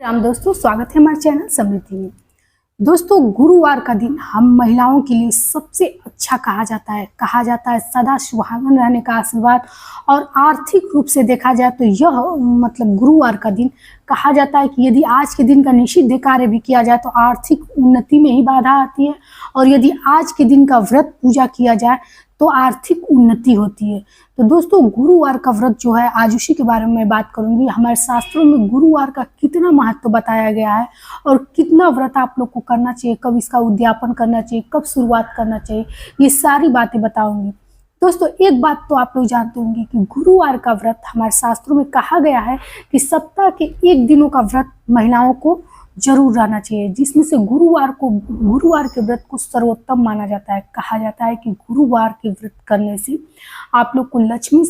राम दोस्तों, स्वागत है हमारे चैनल समृद्धि में। दोस्तों, गुरुवार का दिन हम महिलाओं के लिए सबसे अच्छा कहा जाता है सदा सुहागन रहने का आशीर्वाद। और आर्थिक रूप से देखा जाए तो यह गुरुवार का दिन कहा जाता है कि यदि आज के दिन का निषिद्ध कार्य भी किया जाए तो आर्थिक उन्नति में ही बाधा आती है, और यदि आज के दिन का व्रत पूजा किया जाए तो आर्थिक उन्नति होती है। तो दोस्तों, गुरुवार का व्रत जो है, आज उसी के बारे में मैं बात करूंगी। हमारे शास्त्रों में गुरुवार का कितना महत्व बताया गया है और कितना व्रत आप लोग को करना चाहिए, कब इसका उद्यापन करना चाहिए, कब शुरुआत करना चाहिए, ये सारी बातें बताऊंगी। दोस्तों, एक बात तो आप लोग जानते होंगे कि गुरुवार का व्रत हमारे शास्त्रों में कहा गया है कि सप्ताह के एक दिनों का व्रत महिलाओं को जरूर रहना चाहिए, जिसमें से गुरुवार के व्रत को सर्वोत्तम माना जाता है। कहा जाता है कि गुरुवार के व्रत करने से आप लोग को लक्ष्मी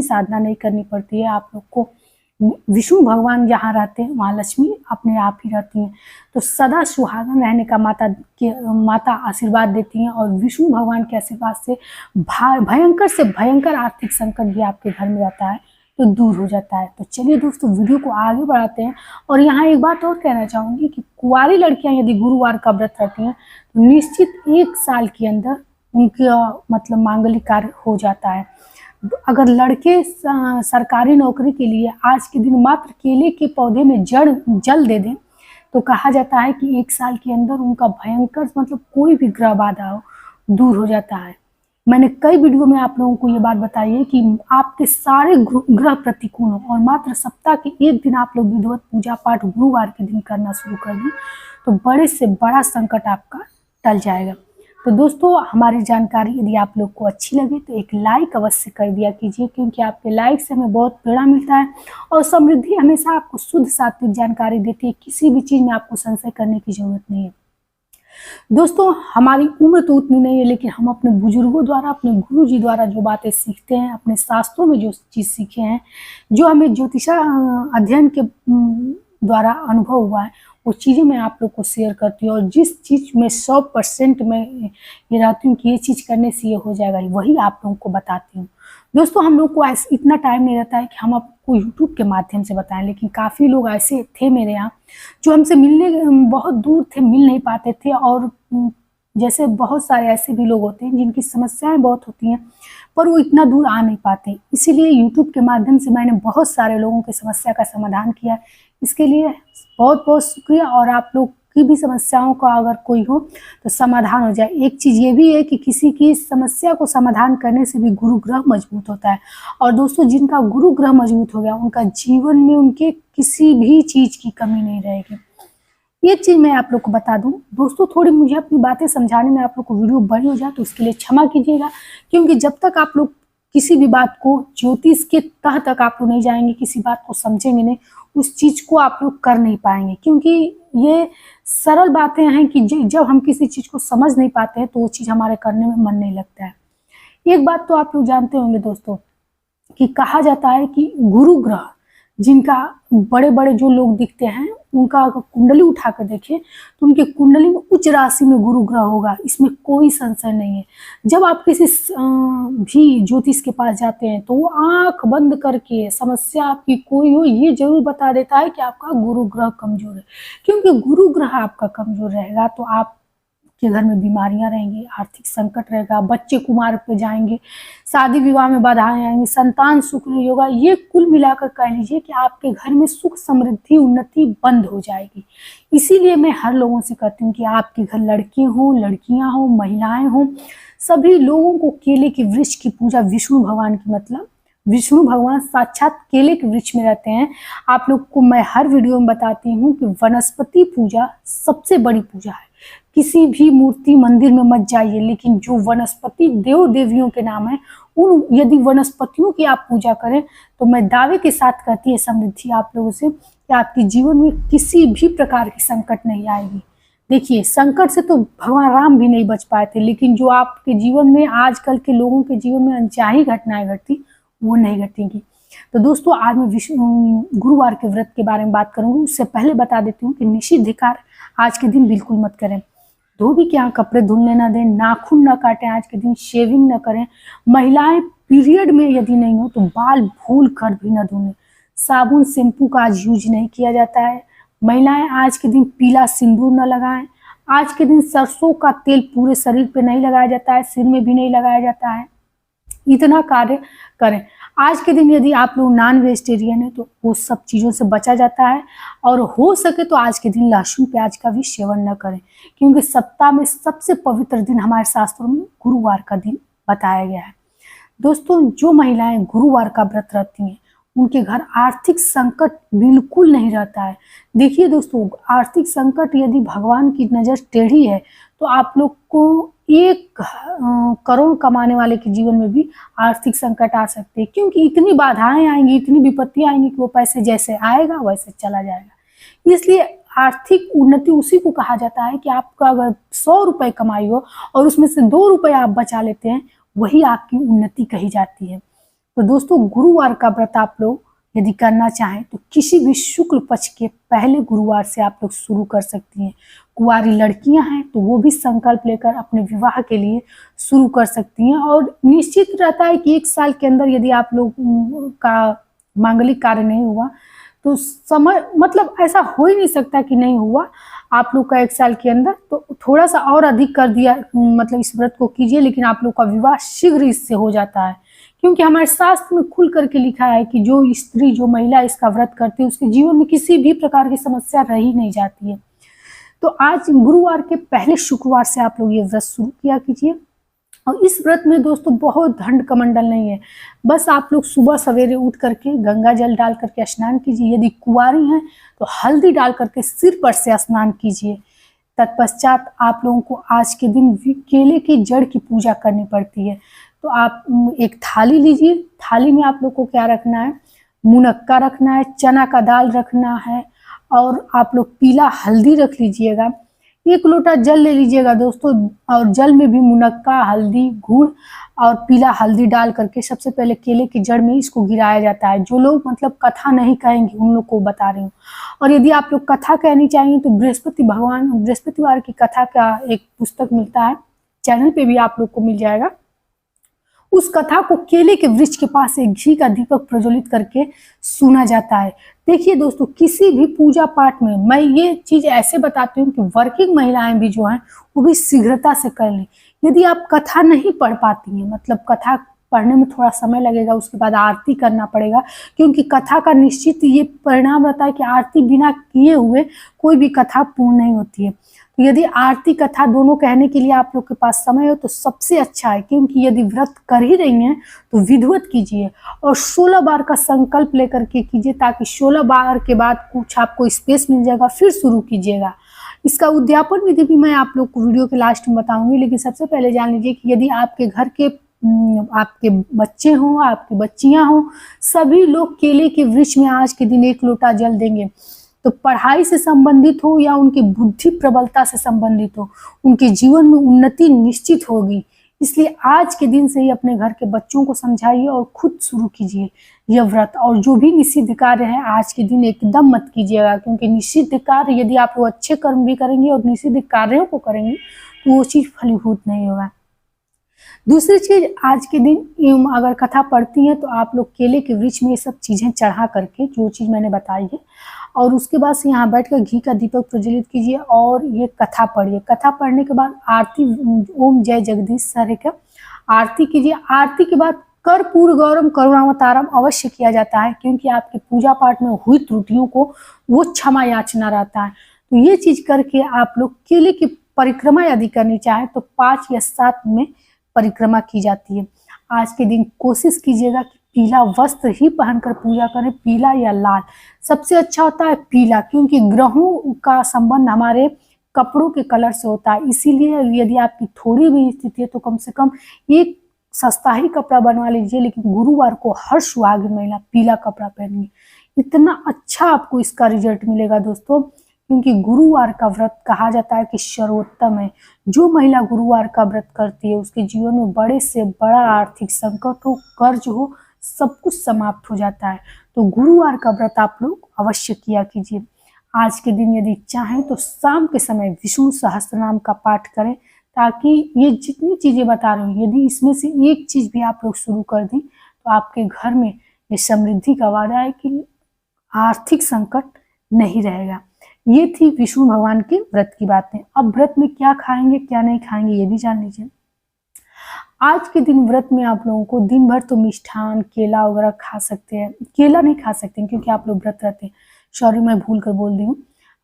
साधना नहीं करनी पड़ती है। आप लोग को विष्णु भगवान जहाँ रहते हैं वहाँ लक्ष्मी अपने आप ही रहती हैं। तो सदा सुहागन रहने का माता आशीर्वाद देती हैं, और विष्णु भगवान के आशीर्वाद से भयंकर से भयंकर आर्थिक संकट भी आपके घर में रहता है तो दूर हो जाता है। तो चलिए दोस्तों, वीडियो को आगे बढ़ाते हैं। और यहाँ एक बात और कहना चाहूँगी कि कुंवारी लड़कियाँ यदि गुरुवार का व्रत रखती हैं तो निश्चित 1 साल के अंदर उनका मांगलिक कार्य हो जाता है। अगर लड़के सरकारी नौकरी के लिए आज के दिन मात्र केले के पौधे में जल दे दें तो कहा जाता है कि 1 साल के अंदर उनका भयंकर कोई भी ग्रह बाधा हो दूर हो जाता है। मैंने कई वीडियो में आप लोगों को ये बात बताई है कि आपके सारे ग्रह प्रतिकूल हो और मात्र सप्ताह के एक दिन आप लोग विधिवत पूजा पाठ गुरुवार के दिन करना शुरू कर दें तो बड़े से बड़ा संकट आपका टल जाएगा। तो दोस्तों, हमारी जानकारी यदि आप लोग को अच्छी लगे तो एक लाइक अवश्य कर दिया कीजिए, क्योंकि आपके लाइक से हमें बहुत प्रेरणा मिलता है। और समृद्धि हमेशा आपको शुद्ध सात्विक जानकारी देती है, किसी भी चीज़ में आपको संशय करने की जरूरत नहीं है। दोस्तों, हमारी उम्र तो उतनी नहीं है, लेकिन हम अपने बुजुर्गों द्वारा, अपने गुरु जी द्वारा जो बातें सीखते हैं, अपने शास्त्रों में जो चीज़ सीखे हैं, जो हमें ज्योतिषा अध्ययन के द्वारा अनुभव हुआ है, वो चीज़ें मैं आप लोग को शेयर करती हूँ। और जिस चीज़ में 100% मैं ये रहती हूँ कि ये चीज़ करने से ये हो जाएगा, वही आप लोगों को बताती हूँ। दोस्तों, हम लोग को इतना टाइम नहीं रहता है कि हम आपको यूट्यूब के माध्यम से बताएं, लेकिन काफ़ी लोग ऐसे थे मेरे यहाँ जो हमसे मिलने बहुत दूर थे, मिल नहीं पाते थे। और जैसे बहुत सारे ऐसे भी लोग होते हैं जिनकी समस्याएं बहुत होती हैं पर वो इतना दूर आ नहीं पाते। इसीलिए यूट्यूब के माध्यम से मैंने बहुत सारे लोगों की समस्या का समाधान किया। इसके लिए बहुत बहुत शुक्रिया। और आप लोग की भी समस्याओं का अगर कोई हो तो समाधान हो जाए। एक चीज़ ये भी है कि किसी की समस्या को समाधान करने से भी गुरु ग्रह मजबूत होता है। और दोस्तों, जिनका गुरु ग्रह मजबूत हो गया, उनका जीवन में उनके किसी भी चीज़ की कमी नहीं रहेगी। एक चीज़ मैं आप लोग को बता दूं दोस्तों, थोड़ी मुझे अपनी बातें समझाने में आप लोग को वीडियो बड़ी हो जाए तो उसके लिए क्षमा कीजिएगा, क्योंकि जब तक आप लोग किसी भी बात को ज्योतिष के तह तक आप लोग नहीं जाएंगे, किसी बात को समझेंगे नहीं, उस चीज़ को आप लोग कर नहीं पाएंगे। क्योंकि ये सरल बातें हैं कि जब हम किसी चीज़ को समझ नहीं पाते हैं तो वो चीज़ हमारे करने में मन नहीं लगता है। एक बात तो आप लोग जानते होंगे दोस्तों कि कहा जाता है कि गुरु ग्रह जिनका बड़े बड़े जो लोग दिखते हैं, उनका अगर कुंडली उठा कर देखें तो उनके कुंडली में उच्च राशि में गुरु ग्रह होगा, इसमें कोई संशय नहीं है। जब आप किसी भी ज्योतिष के पास जाते हैं तो वो आंख बंद करके समस्या आपकी कोई हो ये जरूर बता देता है कि आपका गुरु ग्रह कमजोर है। क्योंकि गुरु ग्रह आपका कमजोर रहेगा तो आप के घर में बीमारियां रहेंगी, आर्थिक संकट रहेगा, बच्चे कुमार पे जाएंगे, शादी विवाह में बाधाएं आएंगी, संतान सुख नहीं होगा। ये कुल मिलाकर कह लीजिए कि आपके घर में सुख समृद्धि उन्नति बंद हो जाएगी। इसीलिए मैं हर लोगों से कहती हूँ कि आपके घर लड़के हों, लड़कियां हों, महिलाएं हों, सभी लोगों को केले के वृक्ष की पूजा, विष्णु भगवान की विष्णु भगवान साक्षात केले के वृक्ष में रहते हैं। आप लोग को मैं हर वीडियो में बताती हूँ कि वनस्पति पूजा सबसे बड़ी पूजा है। किसी भी मूर्ति मंदिर में मत जाइए, लेकिन जो वनस्पति देव देवियों के नाम है, यदि वनस्पतियों की आप पूजा करें तो मैं दावे के साथ कहती है समृद्धि आप लोगों से कि आपके जीवन में किसी भी प्रकार की संकट नहीं आएगी। देखिए, संकट से तो भगवान राम भी नहीं बच पाए थे, लेकिन जो आपके जीवन में आजकल के लोगों के जीवन में अनचाही घटनाएं घटती वो नहीं घटेंगी। तो दोस्तों, आज मैं गुरुवार के व्रत के बारे में बात करूंगी। उससे पहले बता देती हूँ कि निषिद्ध कार्य आज के दिन बिल्कुल मत करें। धोबी के यहाँ कपड़े धुलने ना दें, नाखून न काटें, आज के दिन शेविंग न करें। महिलाएं पीरियड में यदि नहीं हो तो बाल भूल कर भी न धुलें। साबुन शैम्पू का आज यूज नहीं किया जाता है। महिलाएं आज के दिन पीला सिंदूर न लगाएं। आज के दिन सरसों का तेल पूरे शरीर पे नहीं लगाया जाता है, सिर में भी नहीं लगाया जाता है। इतना कार्य करें। आज के दिन यदि आप लोग नॉन वेजिटेरियन है तो वो सब चीज़ों से बचा जाता है, और हो सके तो आज के दिन लहसुन प्याज का भी सेवन न करें, क्योंकि सप्ताह में सबसे पवित्र दिन हमारे शास्त्रों में गुरुवार का दिन बताया गया है। दोस्तों, जो महिलाएं गुरुवार का व्रत रखती हैं उनके घर आर्थिक संकट बिल्कुल नहीं रहता है। देखिए दोस्तों, आर्थिक संकट यदि भगवान की नज़र टेढ़ी है तो आप लोग को 1 करोड़ कमाने वाले के जीवन में भी आर्थिक संकट आ सकते हैं, क्योंकि इतनी बाधाएं आएंगी, इतनी विपत्तियां आएंगी कि वो पैसे जैसे आएगा वैसे चला जाएगा। इसलिए आर्थिक उन्नति उसी को कहा जाता है कि आपका अगर 100 रुपये कमाई हो और उसमें से 2 रुपये आप बचा लेते हैं, वही आपकी उन्नति कही जाती है। तो दोस्तों, गुरुवार का व्रत आप लोग यदि करना चाहें तो किसी भी शुक्ल पक्ष के पहले गुरुवार से आप लोग शुरू कर सकती हैं। कुंवारी लड़कियां हैं तो वो भी संकल्प लेकर अपने विवाह के लिए शुरू कर सकती हैं, और निश्चित रहता है कि 1 साल के अंदर यदि आप लोग का मांगलिक कार्य नहीं हुआ तो समय मतलब ऐसा हो ही नहीं सकता कि नहीं हुआ आप लोग का 1 साल के अंदर, तो थोड़ा सा और अधिक कर दिया, मतलब इस व्रत को कीजिए, लेकिन आप लोग का विवाह शीघ्र इससे हो जाता है। क्योंकि हमारे शास्त्र में खुल करके लिखा है कि जो स्त्री, जो महिला इसका व्रत करती है उसके जीवन में किसी भी प्रकार की समस्या रही नहीं जाती है। तो आज गुरुवार के पहले शुक्रवार से आप लोग ये व्रत शुरू किया कीजिए। और इस व्रत में दोस्तों बहुत दंड कमंडल नहीं है, बस आप लोग सुबह सवेरे उठ करके गंगा जल डाल करके स्नान कीजिए। यदि कुंवारी हैं तो हल्दी डाल करके सिर पर से स्नान कीजिए। तत्पश्चात आप लोगों को आज के दिन केले की जड़ की पूजा करनी पड़ती है। तो आप एक थाली लीजिए, थाली में आप लोग को क्या रखना है, मुनक्का रखना है, चना का दाल रखना है, और आप लोग पीला हल्दी रख लीजिएगा। 1 लोटा जल ले लीजिएगा दोस्तों, और जल में भी मुनक्का, हल्दी, गुड़ और पीला हल्दी डाल करके सबसे पहले केले की जड़ में इसको गिराया जाता है। जो लोग मतलब कथा नहीं कहेंगे उन लोग को बता रही हूँ। और यदि आप लोग कथा कहनी चाहिए तो बृहस्पतिवार की कथा का एक पुस्तक मिलता है, चैनल पे भी आप लोग को मिल जाएगा। उस कथा को केले के वृक्ष के पास एक घी का दीपक प्रज्वलित करके सुना जाता है। देखिए दोस्तों, किसी भी पूजा पाठ में मैं ये चीज ऐसे बताती हूँ कि वर्किंग महिलाएं भी जो हैं वो भी शीघ्रता से कर लें। यदि आप कथा नहीं पढ़ पाती हैं, मतलब कथा पढ़ने में थोड़ा समय लगेगा, उसके बाद आरती करना पड़ेगा, क्योंकि कथा का निश्चित ये परिणाम रहता है कि आरती बिना किए हुए कोई भी कथा पूर्ण नहीं होती है। तो यदि आरती कथा दोनों कहने के लिए आप लोग के पास समय हो तो सबसे अच्छा है, क्योंकि यदि व्रत कर ही रही हैं तो विधिवत कीजिए और 16 बार का संकल्प लेकर के कीजिए, ताकि 16 बार के बाद कुछ आपको स्पेस मिल जाएगा, फिर शुरू कीजिएगा। इसका उद्यापन विधि भी मैं आप लोग को वीडियो के लास्ट में बताऊंगी, लेकिन सबसे पहले जान लीजिए कि यदि आपके घर के आपके बच्चे हों, आपकी बच्चियां हों, सभी लोग केले के वृक्ष में आज के दिन 1 लोटा जल देंगे, तो पढ़ाई से संबंधित हो या उनकी बुद्धि प्रबलता से संबंधित हो, उनके जीवन में उन्नति निश्चित होगी। इसलिए आज के दिन से ही अपने घर के बच्चों को समझाइए और खुद शुरू कीजिए यह व्रत। और जो भी निषिद्ध कार्य है आज के दिन एकदम मत कीजिएगा, क्योंकि निषिद्ध कार्य यदि आप लोग अच्छे कर्म भी करेंगे और निषिद्ध कार्यों को करेंगे तो वो चीज फलीभूत नहीं होगा। दूसरी चीज, आज के दिन अगर कथा पढ़ती हैं तो आप लोग केले के वृक्ष में ये सब चीजें चढ़ा करके, जो चीज मैंने बताई है, और उसके बाद से यहाँ बैठकर घी का दीपक प्रज्वलित कीजिए और ये कथा पढ़िए। कथा पढ़ने के बाद आरती, ओम जय जगदीश सारे का आरती कीजिए। आरती के बाद कर्पूर गौरम करुणावतारम अवश्य किया जाता है, क्योंकि आपके पूजा पाठ में हुई त्रुटियों को वो क्षमा याचना रहता है। तो ये चीज करके आप लोग केले की परिक्रमा यदि करनी चाहे तो 5 या 7 में परिक्रमा की जाती है। आज के दिन कोशिश कीजिएगा कि पीला वस्त्र ही पहनकर पूजा करें, पीला या लाल। सबसे अच्छा होता है पीला, क्योंकि ग्रहों का संबंध हमारे कपड़ों के कलर से होता है। इसीलिए यदि आपकी थोड़ी भी स्थिति है तो कम से कम एक सस्ता ही कपड़ा बनवा लीजिए, लेकिन गुरुवार को हर सुहागिन महिला पीला कपड़ा पहनिए। इतना अच्छा आपको इसका रिजल्ट मिलेगा दोस्तों, क्योंकि गुरुवार का व्रत कहा जाता है कि सर्वोत्तम है। जो महिला गुरुवार का व्रत करती है उसके जीवन में बड़े से बड़ा आर्थिक संकट हो, कर्ज हो, सब कुछ समाप्त हो जाता है। तो गुरुवार का व्रत आप लोग अवश्य किया कीजिए। आज के दिन यदि चाहें तो शाम के समय विष्णु सहस्त्रनाम का पाठ करें, ताकि ये जितनी चीजें बता रही हूँ यदि इसमें से एक चीज भी आप लोग शुरू कर दी तो आपके घर में ये समृद्धि का वादा है कि आर्थिक संकट नहीं रहेगा। ये थी विष्णु भगवान के व्रत की बातें। अब व्रत में क्या खाएंगे क्या नहीं खाएंगे ये भी जान लीजिए। आज के दिन व्रत में आप लोगों को दिन भर तो मिष्ठान केला वगैरह खा सकते हैं। केला नहीं खा सकते हैं क्योंकि आप लोग व्रत रहते हैं, सॉरी मैं भूल कर बोल दी हूँ।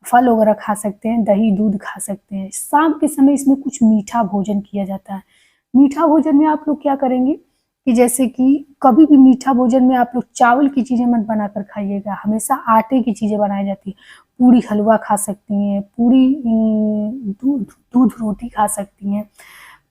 फल वगैरह खा सकते हैं, दही दूध खा सकते हैं। शाम के समय इसमें कुछ मीठा भोजन किया जाता है। मीठा भोजन में आप लोग क्या करेंगे कि जैसे कि कभी भी मीठा भोजन में आप लोग चावल की चीज़ें मत बनाकर खाइएगा, हमेशा आटे की चीज़ें बनाई जाती है। पूरी हलवा खा सकती हैं, पूरी दूध दूध रोटी खा सकती हैं,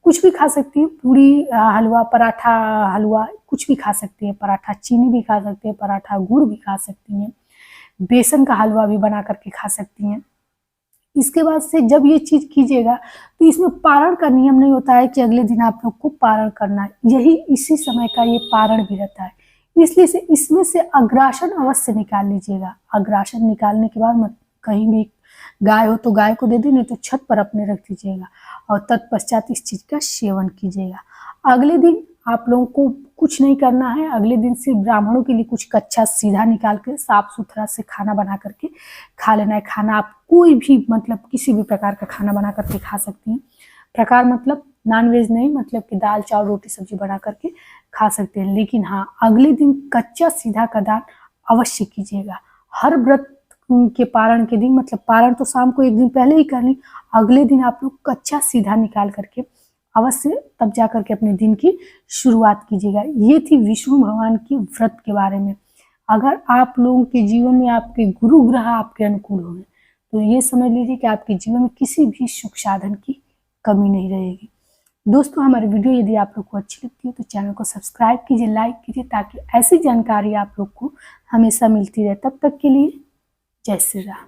कुछ भी खा सकती हैं। पूरी हलवा, पराठा हलवा कुछ भी खा सकती हैं। पराठा चीनी भी खा सकते हैं, पराठा गुड़ भी खा सकती हैं, बेसन का हलवा भी बना करके खा सकती हैं। इसके बाद से जब ये चीज़ कीजिएगा तो इसमें पारण का नियम नहीं होता है कि अगले दिन आप लोग को पारण करना है, यही इसी समय का ये पारण भी रहता है। इसलिए से इसमें से अग्रासन अवश्य निकाल लीजिएगा। अग्रासन निकालने के बाद मत कहीं भी गाय हो तो गाय को दे दें, नहीं तो छत पर अपने रख दीजिएगा और तत्पश्चात इस चीज़ का सेवन कीजिएगा। अगले दिन आप लोगों को कुछ नहीं करना है। अगले दिन सिर्फ ब्राह्मणों के लिए कुछ कच्चा सीधा निकाल के साफ सुथरा से खाना बना करके खा लेना है। खाना आप कोई भी मतलब किसी भी प्रकार का खाना बना करके खा सकती हैं। प्रकार मतलब नॉनवेज नहीं, मतलब कि दाल चावल रोटी सब्जी बना करके खा सकते हैं। लेकिन हाँ, अगले दिन कच्चा सीधा का दान अवश्य कीजिएगा। हर व्रत के पारण के दिन, मतलब पारण तो शाम को एक दिन पहले ही कर ली, अगले दिन आप लोग कच्चा सीधा निकाल करके अवश्य तब जा करके अपने दिन की शुरुआत कीजिएगा। ये थी विष्णु भगवान के व्रत के बारे में। अगर आप लोगों के जीवन में आपके गुरु ग्रह आपके अनुकूल हो गए तो ये समझ लीजिए कि आपके जीवन में किसी भी सुख साधन की कमी नहीं रहेगी। दोस्तों, हमारी वीडियो यदि आप लोग को अच्छी लगती है तो चैनल को सब्सक्राइब कीजिए, लाइक कीजिए, ताकि ऐसी जानकारी आप लोग को हमेशा मिलती रहे। तब तक के लिए जय श्री राम।